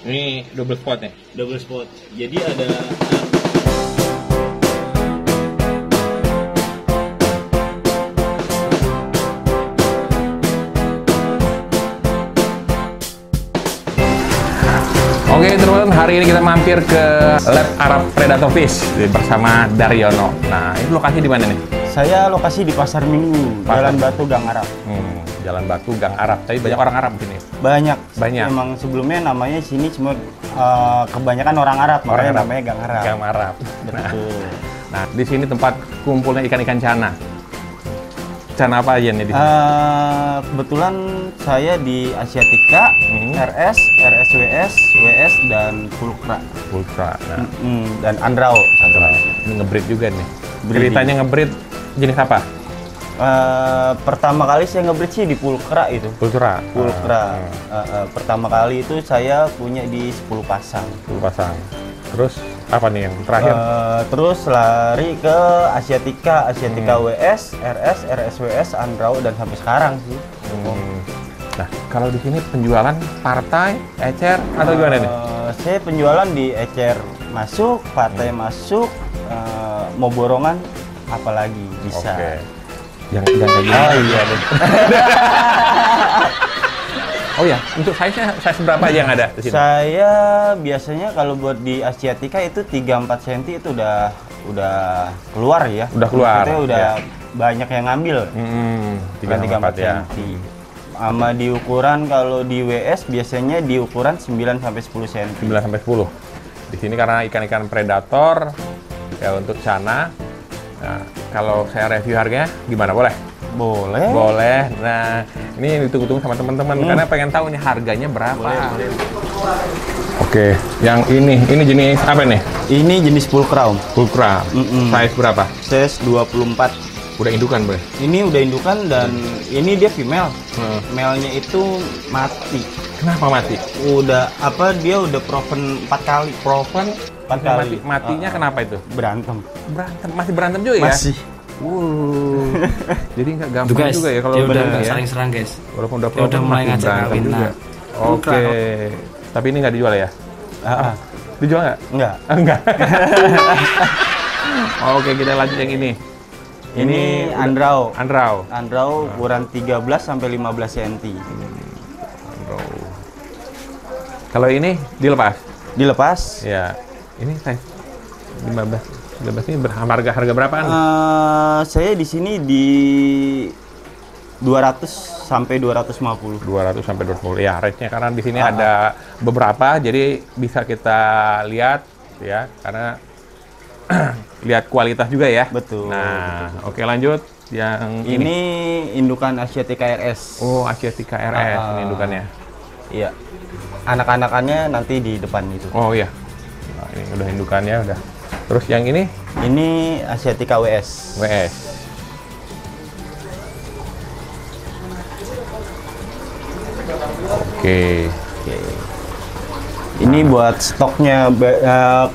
Ini double spot nih. Double spot. Jadi ada Oke teman-teman, hari ini kita mampir ke Lab Arab Predator Fish bersama Daryono. Nah, ini lokasi di mana nih? saya lokasi di Pasar Minggu, Jalan Batu Gang Arab. Jalan Batu Gang Arab. Tapi banyak orang Arab di sini. Banyak. Banyak. Emang sebelumnya namanya sini cuma kebanyakan orang Arab, makanya Arab. namanya Gang Arab. Gang Arab. Betul. Nah, di sini tempat kumpulnya ikan-ikan cana. Cana apa aja nih di sini? Kebetulan saya di Asiatica, RS, RSWS, WS, dan Pulkra. Ultra. Nah, Dan Andrao. Satu lagi. ini ngebreed juga nih. Breeding. Ceritanya ngebreed jenis apa? Pertama kali saya ngebreed sih di Pulkra itu. Ultra. Pulkra. Pertama kali itu saya punya di 10 pasang. 10 pasang. Terus apa nih yang terakhir? Terus lari ke Asiatica, Asiatica WS, RS, RSWS, Andrao, dan sampai sekarang sih. Nah, kalau di sini penjualan partai, ecer, atau gimana nih? Saya penjualan di ecer masuk, partai masuk, mau borongan apalagi bisa. Oke. Yang kayak gini. Oh iya betul. Oh ya, untuk size berapa aja yang ada di sini? Saya biasanya kalau buat di Asiatica itu 3-4 cm itu udah keluar ya. Udah keluar, Maksudnya udah ya. banyak yang ngambil. 3-4 ya. cm. Sama di ukuran kalau di WS biasanya di ukuran 9-10 cm. 9-10. Di sini karena ikan-ikan predator ya untuk cana. Nah, kalau saya review harganya gimana? Boleh? Boleh. Boleh. Nah, ini ditunggu-tunggu sama teman-teman karena pengen tahu nih harganya berapa. Boleh. Oke, yang ini jenis apa nih? Ini jenis Pulkra. Ultra. Size berapa? Size 24. Udah indukan, Bro? Ini udah indukan dan ini dia female. Male-nya itu mati. Kenapa mati? Dia udah proven 4 kali. Proven 4 kali. Matinya kenapa itu? Berantem. Masih berantem juga ya? Masih. Jadi nggak gampang juga ya kalau dia udah badannya ya? saling serang guys. Walaupun udah Dia udah proven mulai masih ngajak berantem kawin. juga. Nah, Oke. Tapi ini nggak dijual ya? Dijual nggak? Enggak. Enggak. Oke, kita lanjut yang ini. Ini Andrao. Andrao. Ukuran 13-15 cm. Andrao. Kalau ini dilepas? Dilepas. Ya. Ini size 15 ini harga berapaan? Saya di sini di 200 sampai 250. 200 sampai 250. Ya, rate-nya karena di sini ada beberapa jadi bisa kita lihat ya karena lihat kualitas juga ya. Betul. Nah, oke lanjut yang ini. Ini indukan Asiatica RS. Oh, Asiatica RS ini indukannya. Iya. Anak-anakannya nanti di depan itu. Oh iya. Nah, ini udah indukannya udah. Terus yang ini? Ini Asiatica WS. WS. Oke. Ini buat stoknya.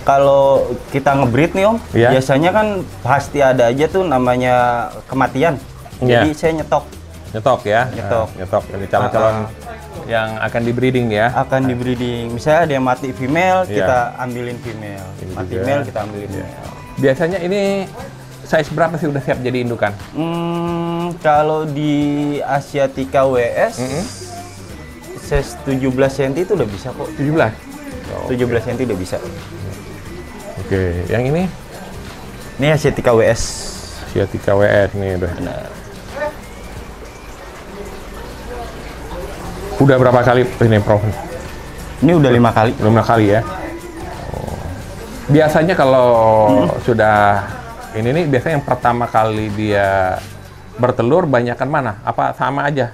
Kalau kita ngebreed nih Om, Iya. biasanya kan pasti ada aja tuh namanya kematian. Iya. Jadi saya nyetok. Nyetok ya? Nyetok. Nah, nyetok. Ini calon-calon yang akan di breeding ya? Akan di breeding. Misalnya ada yang mati female, Iya. kita ambilin female. Ini Mati juga. male, kita ambilin male. Biasanya ini size berapa sih udah siap jadi indukan? Kalau di Asiatica WS, size 17 cm itu udah bisa kok. 17? 17 cm udah bisa. Oke, yang ini? Ini Asiatica WS. Asiatica WS nih udah. Benar. Udah berapa kali ini Prof? Ini udah 5 kali. 5 kali ya? Oh. Biasanya kalau sudah ini nih biasanya yang pertama kali dia bertelur banyakkan mana? Apa sama aja?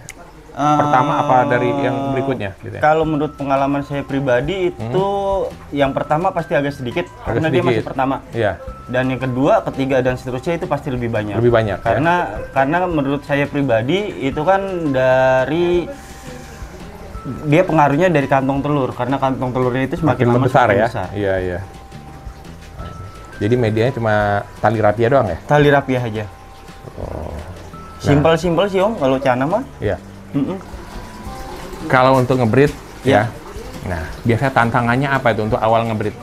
Pertama apa dari yang berikutnya? Gitu ya? Kalau menurut pengalaman saya pribadi itu yang pertama pasti agak sedikit karena dia masih pertama. Iya. Dan yang kedua, ketiga dan seterusnya itu pasti lebih banyak. Lebih banyak. Karena menurut saya pribadi itu kan dari dia pengaruhnya dari kantong telur karena kantong telurnya itu semakin lama besar semakin ya. besar. Iya, iya. Jadi medianya cuma tali rapia doang ya? Tali rapiah aja. Oh. Simpel-simpel sih Om kalau cana mah. Iya. Kalau untuk ngebreed ya, Nah, biasanya tantangannya apa itu untuk awal ngebreed?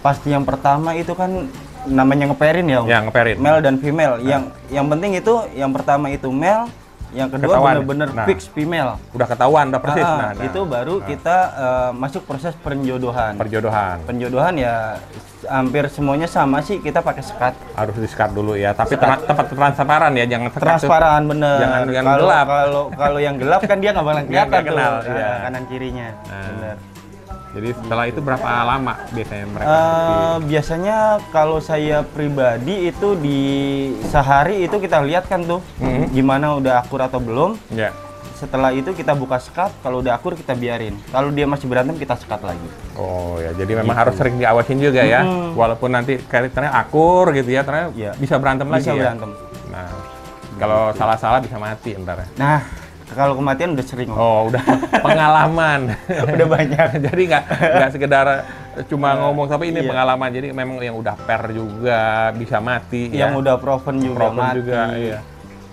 Pasti yang pertama itu kan namanya ngeperin ya, Ya, ngeperin. male dan female. Yang penting itu yang pertama itu male, yang kedua benar-benar fix female. Udah ketahuan, udah persis. Itu baru kita masuk proses penjodohan. Penjodohan ya hampir semuanya sama sih, kita pakai sekat. Harus di-sekat dulu ya, tapi tempat transparan ya, jangan sekat. Transparan bener. Jangan yang gelap. Kalau yang gelap kan dia nggak bakal kelihatan tuh kanan kirinya. Bener. Jadi setelah itu berapa lama biasanya mereka? Biasanya kalau saya pribadi itu di sehari itu kita lihat kan tuh gimana udah akur atau belum. Ya. Setelah itu kita buka sekat, kalau udah akur kita biarin. Kalau dia masih berantem kita sekat lagi. Oh ya, jadi memang harus sering diawasin juga ya. Walaupun nanti karakternya akur gitu ya, ternyata bisa berantem lagi ya. Bisa berantem. Nah, kalau salah-salah bisa mati ntar ya. Nah, kalau kematian udah sering. Oh, udah pengalaman. Udah banyak. Jadi nggak sekedar cuma ngomong, tapi ini pengalaman. Jadi memang yang udah pair juga bisa mati. Yang udah proven juga mati. Iya.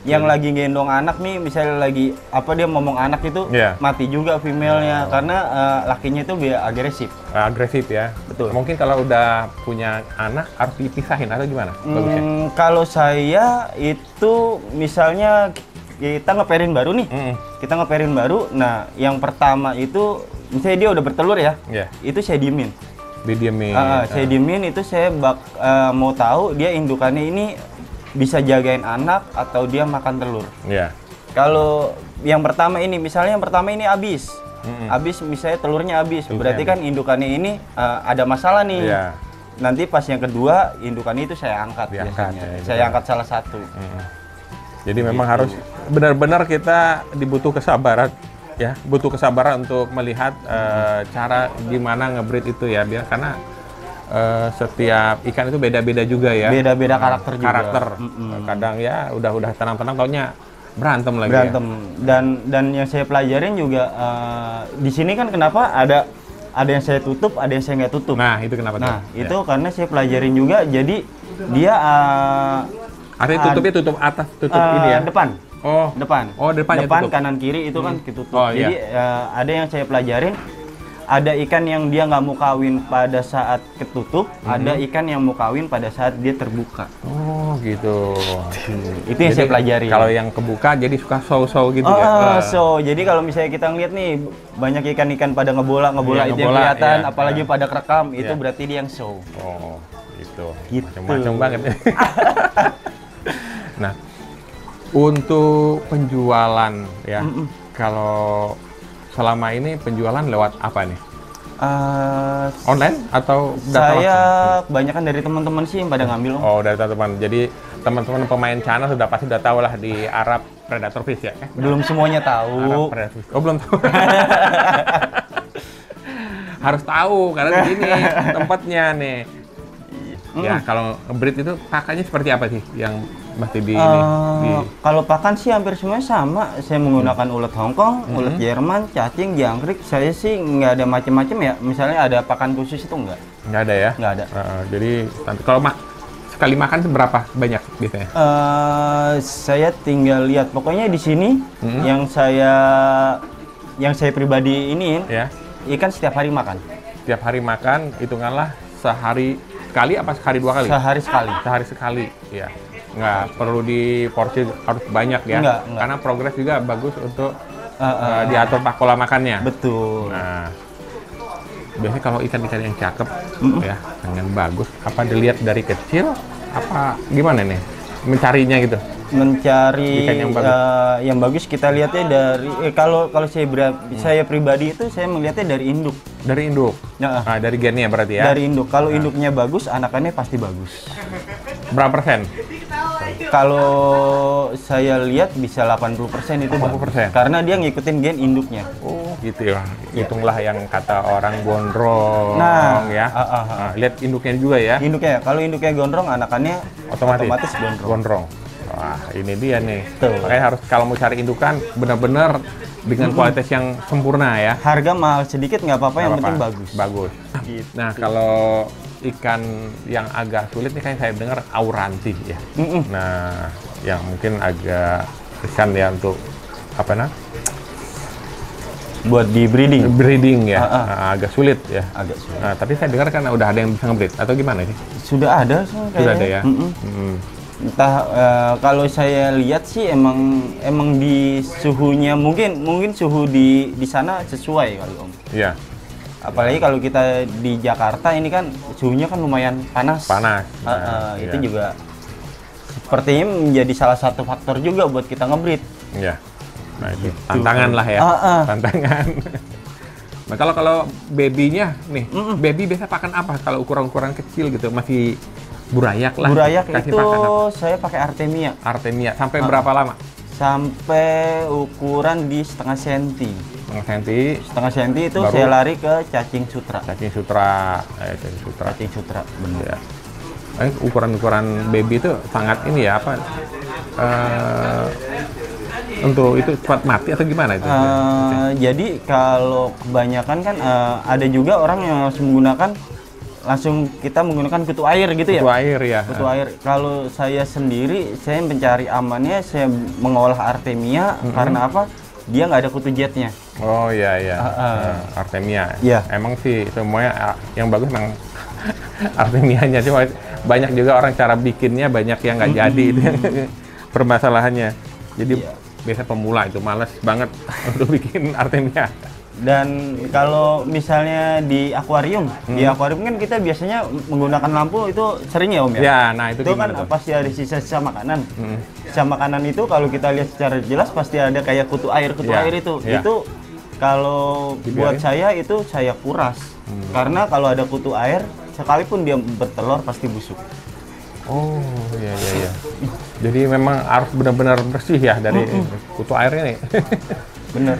Yang lagi gendong anak nih, misalnya lagi dia ngomong anak itu mati juga female-nya karena lakinya itu biar agresif. Agresif ya. Betul. Mungkin kalau udah punya anak harus dipisahin atau gimana? Bagusnya. Kalau saya itu misalnya kita ngeperin baru nih, nah yang pertama itu misalnya dia udah bertelur ya, itu saya diemin. Saya diemin itu saya mau tahu dia indukannya ini bisa jagain anak atau dia makan telur. Kalau yang pertama ini, misalnya yang pertama ini habis misalnya telurnya habis, berarti kan indukannya ini ada masalah nih. Nanti pas yang kedua indukannya itu saya angkat biasanya. Saya angkat salah satu. Jadi memang harus benar-benar kita dibutuh kesabaran ya, butuh kesabaran untuk melihat cara gimana ngebreed itu ya, biar karena setiap ikan itu beda-beda juga ya. Beda-beda karakter juga. Kadang ya udah tenang-tenang taunya berantem lagi. Ya. Dan yang saya pelajarin juga di sini kan kenapa ada yang saya tutup, ada yang saya nggak tutup. Nah, itu kenapa tuh? Itu karena saya pelajarin juga, jadi dia artinya tutupnya tutup atas, tutup ini ya? Depan. Depan kanan kiri itu kan ditutup. Jadi ada yang saya pelajarin, ada ikan yang dia nggak mau kawin pada saat ketutup, ada ikan yang mau kawin pada saat dia terbuka. Oh gitu. Itu yang saya pelajari. Kalau yang kebuka jadi suka show gitu ya? Jadi kalau misalnya kita ngeliat nih banyak ikan-ikan pada ngebola itu yang kelihatan, apalagi pada kerekam, itu berarti dia yang show. Oh gitu. Macam-macam banget. Nah, untuk penjualan ya, kalau selama ini penjualan lewat apa nih? Online atau data saya kebanyakan dari teman-teman sih yang pada ngambil. Oh, dari teman-teman. Jadi teman-teman pemain channel pasti sudah tahu lah di Arab Predator Fish ya? Belum semuanya tahu. Oh, belum tahu. Harus tahu karena di sini tempatnya nih. Ya, kalau breed itu pakannya seperti apa sih yang mesti Kalau pakan sih hampir semuanya sama. Saya menggunakan ulet Hongkong, ulet Jerman, cacing, jangkrik. Saya sih nggak ada macam-macam ya. Misalnya ada pakan khusus itu nggak? Nggak ada ya? Nggak ada. Jadi kalau sekali makan seberapa banyak biasanya? Saya tinggal lihat. Pokoknya di sini yang saya pribadi iniin, ikan setiap hari makan. Setiap hari makan, hitunganlah sehari sekali apa sehari 2 kali? Sehari sekali. Sehari sekali, ya. Nggak perlu di porsi harus banyak ya. Enggak. Karena progres juga bagus untuk diatur pola makannya. Betul. Nah, biasanya kalau ikan-ikan yang cakep, ya, yang bagus, apa dilihat dari kecil, apa gimana nih? Mencarinya gitu? Mencari yang bagus kita lihatnya dari kalau saya pribadi itu saya melihatnya dari induk. Dari induk. Dari gennya berarti ya. Dari induk. Kalau induknya bagus, anakannya pasti bagus. Berapa persen? Kalau saya lihat bisa 80% itu 80%. Karena dia ngikutin gen induknya. Oh, gitu ya. Hitunglah yang kata orang gondrong ya. Lihat induknya juga ya. Induknya. Kalau induknya gondrong, anakannya otomatis gondrong. Wah, ini dia nih. Makanya harus kalau mau cari indukan benar-benar dengan kualitas yang sempurna ya. Harga mahal sedikit nggak apa-apa, yang penting bagus. Bagus. Gitu. Nah, kalau ikan yang agak sulit nih kan saya dengar auranti ya. Nah, yang mungkin agak riskan ya untuk buat di breeding. Breeding ya, agak sulit ya. Agak sulit. Nah, tapi saya dengar kan udah ada yang bisa nge-breed atau gimana sih? Sudah ada, sudah ada ya. Entah kalau saya lihat sih emang di suhunya mungkin suhu di sana sesuai kali Om. Iya. Apalagi kalau kita di Jakarta ini kan suhunya kan lumayan panas. Panas. Itu juga sepertinya menjadi salah satu faktor juga buat kita nge-breed. Iya. Nah itu tantangan lah ya. Tantangan. Nah kalau babynya nih, baby biasa pakan apa kalau ukuran-ukuran kecil gitu? Masih burayak lah. Burayak itu saya pakai Artemia. Artemia. Sampai berapa lama? Sampai ukuran di setengah senti. Setengah senti itu baru saya lari ke cacing sutra. Cacing sutra. Cacing sutra, benar. Ya. Ukuran-ukuran baby itu sangat ini ya apa? Untuk itu cepat mati atau gimana itu? Jadi kalau kebanyakan kan ada juga orang yang harus menggunakan langsung kita menggunakan kutu air gitu ya. Kutu air ya. Kutu air. Kalau saya sendiri, saya mencari amannya, saya mengolah Artemia karena apa? Dia nggak ada kutu jetnya. Oh iya iya. Artemia. Iya. Emang sih semuanya yang bagus memang Artemianya, cuma banyak juga orang cara bikinnya banyak yang nggak jadi itu permasalahannya. Jadi biasa pemula itu males banget untuk bikin Artemia. Dan kalau misalnya di akuarium kan kita biasanya menggunakan lampu itu sering ya Om ya? Ya, nah itu kan pasti ada sisa-sisa makanan. Sisa makanan itu kalau kita lihat secara jelas pasti ada kayak kutu air itu. Itu kalau buat saya itu saya kuras. Karena kalau ada kutu air, sekalipun dia bertelur pasti busuk. Oh, iya. Jadi memang harus benar-benar bersih ya dari kutu airnya nih. Bener.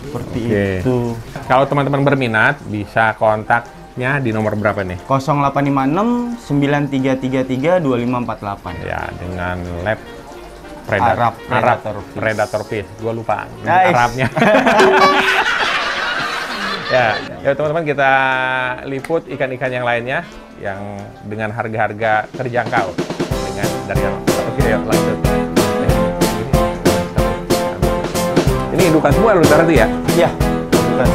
Seperti itu. Kalau teman-teman berminat bisa kontaknya di nomor berapa nih? 0856 9333 2548. Ya, dengan lab Predator Fish. Gua lupa Arabnya. Ya teman-teman, kita liput ikan-ikan yang lainnya yang dengan harga-harga terjangkau dengan dari langsung. Ini indukan semua lu berarti ya? Iya, indukan.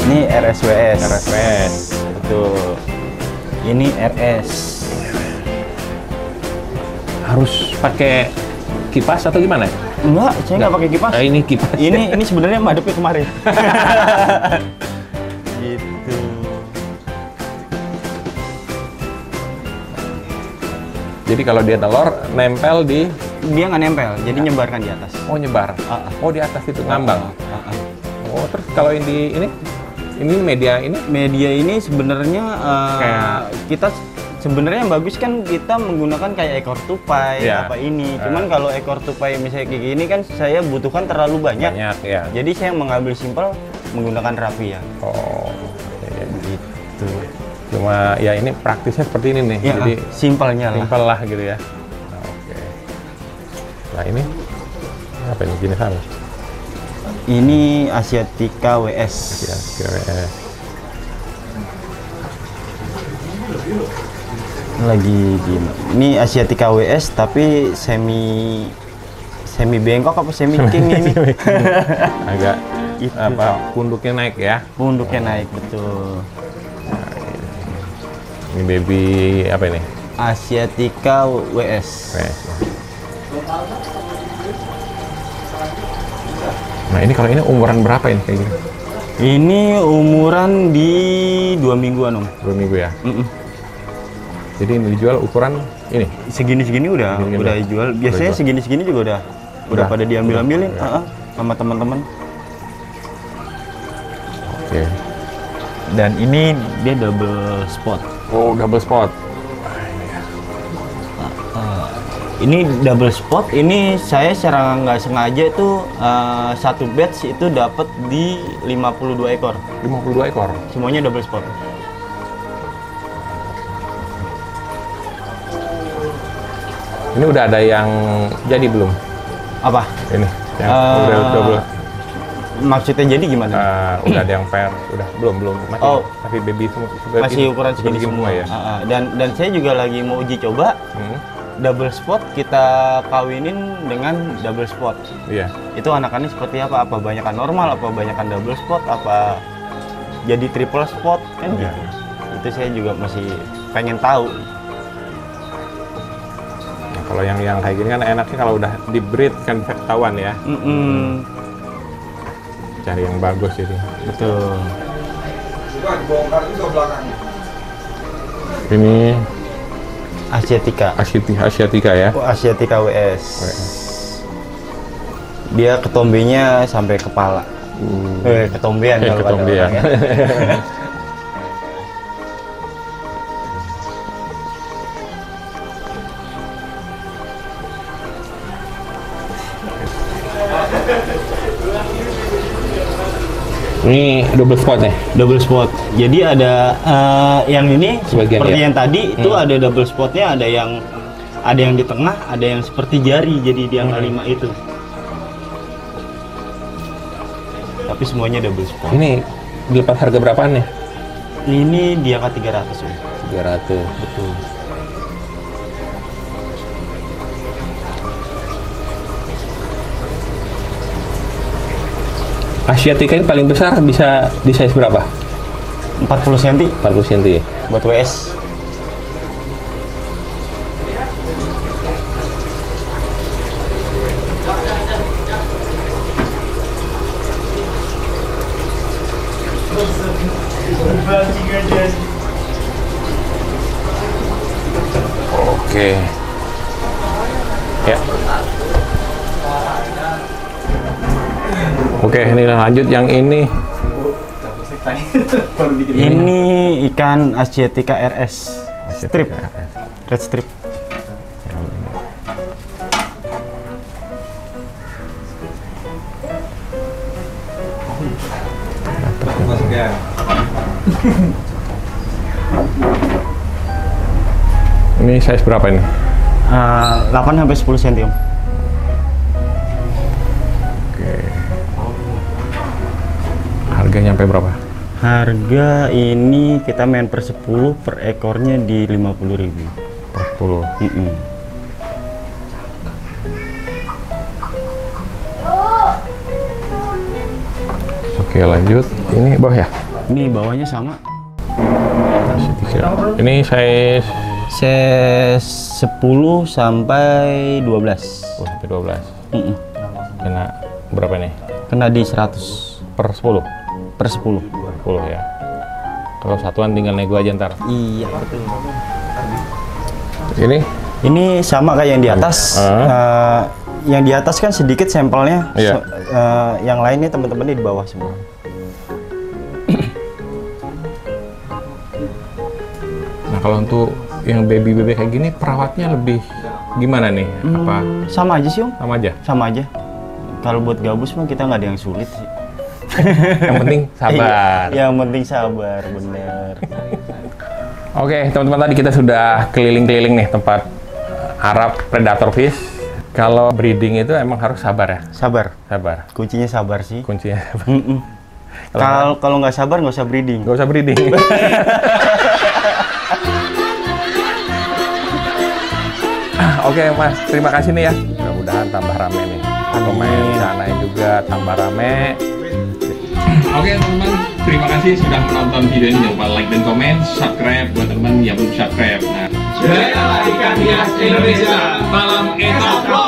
Ini RSWS. Betul. Ini RS. Harus pakai kipas atau gimana? Enggak, saya nggak pakai kipas. Ini kipas. Ini sebenarnya madepnya kemarin. Gitu. Jadi kalau dia telur nempel di, dia nggak nempel, jadi nyebarkan di atas. Oh, nyebar. Oh, di atas itu ngambang. Oh, terus kalau ini media ini sebenarnya kita sebenarnya yang bagus kan kita menggunakan kayak ekor tupai Cuman kalau ekor tupai misalnya kayak gini kan saya butuhkan terlalu banyak ya. Jadi saya mengambil simpel menggunakan raffia. Oh, gitu. Cuma ya ini praktisnya seperti ini nih. Ya, jadi simpel lah gitu ya. Oke. Nah ini apa ini jenis apa? Ini Asiatica WS. Lagi gini. Ini Asiatica WS tapi semi bengkok apa semi king ini? Agak punduknya naik ya? Punduknya naik, betul. Ini baby apa ini? Asiatica WS. Nah ini kalau ini umuran berapa ini kayak gini? Ini umuran di 2 mingguan Om. 2 minggu ya? Jadi ini dijual ukuran ini? Segini-segini udah dijual. Biasanya segini-segini juga udah pada diambil-ambilin sama teman-teman. Oke. Dan ini dia double spot. Oh, double spot. Ini double spot. Ini saya secara nggak sengaja itu satu batch itu dapat di 52 ekor. 52 ekor? Semuanya double spot. Ini udah ada yang jadi belum? Apa? Ini yang udah double. Maksudnya jadi gimana? Udah ada yang pair, udah belum masih baby semua. Masih ukuran segini semua ya. Dan saya juga lagi mau uji coba double spot kita kawinin dengan double spot. Iya. Itu anakannya seperti apa? Apa banyakan normal, apa banyakan double spot, apa jadi triple spot kan gitu. Itu saya juga masih pengen tahu. Nah, kalau yang kayak gini kan enaknya kalau udah di breed kan ketahuan ya. Cari yang bagus ini. Betul. Ini Asiatica. Asiatica ya. Oh, Asiatica WS. Dia ketombenya sampai kepala. Ketombean kalau ketombean. ya. Ini double spot ya? Double spot. Jadi ada yang ini sebagian seperti ya? yang tadi itu ada double spotnya, ada yang di tengah, ada yang seperti jari jadi di angka 5 itu. Tapi semuanya double spot. Ini dilepas harga berapaan ya? Ini di angka 300 ya. 300. Betul. Asiatica ini paling besar bisa di size berapa? 40 cm. 40 cm ya? Buat WS. Oke. Ya. Oke, ini lanjut yang ini. Ini ikan Asiatica RS. Strip. Red strip. Ini size berapa ini? 8 sampai 10 cm. Oke. Harganya sampai berapa? Harga ini kita main per 10, per ekornya di 50.000. Per 10. Oke, lanjut. Ini bawah ya? Ini bawahnya sama. Ini size 10 sampai 12. Oh, sampai 12. Kena berapa nih? Kena di 100 per 10. per 10. 10 ya. Kalau satuan tinggal nego aja ntar. Iya, betul. Ini sama kayak yang di atas. Yang di atas kan sedikit sampelnya. Iya. Yang lainnya teman-temannya di bawah semua. Nah, kalau untuk yang baby kayak gini perawatnya lebih gimana nih? Apa sama aja sih, Om? Sama aja? Sama aja. Kalau buat gabus mah kita nggak ada yang sulit sih. Yang penting sabar. Yang penting sabar, bener. Oke, teman-teman, tadi kita sudah keliling-keliling nih tempat Arab predator fish. Kalau breeding itu emang harus sabar ya? Sabar. Sabar. Kuncinya sabar sih. Kuncinya sabar. Kalau nggak sabar nggak usah breeding. Nggak usah breeding. Oke, Mas, terima kasih nih ya. Mudah-mudahan tambah rame nih. Pemain sana juga tambah rame. Oke, teman-teman, terima kasih sudah menonton video ini. Jangan lupa like dan komen, subscribe buat teman yang belum subscribe. Nah, ikan hias Indonesia, malam eto.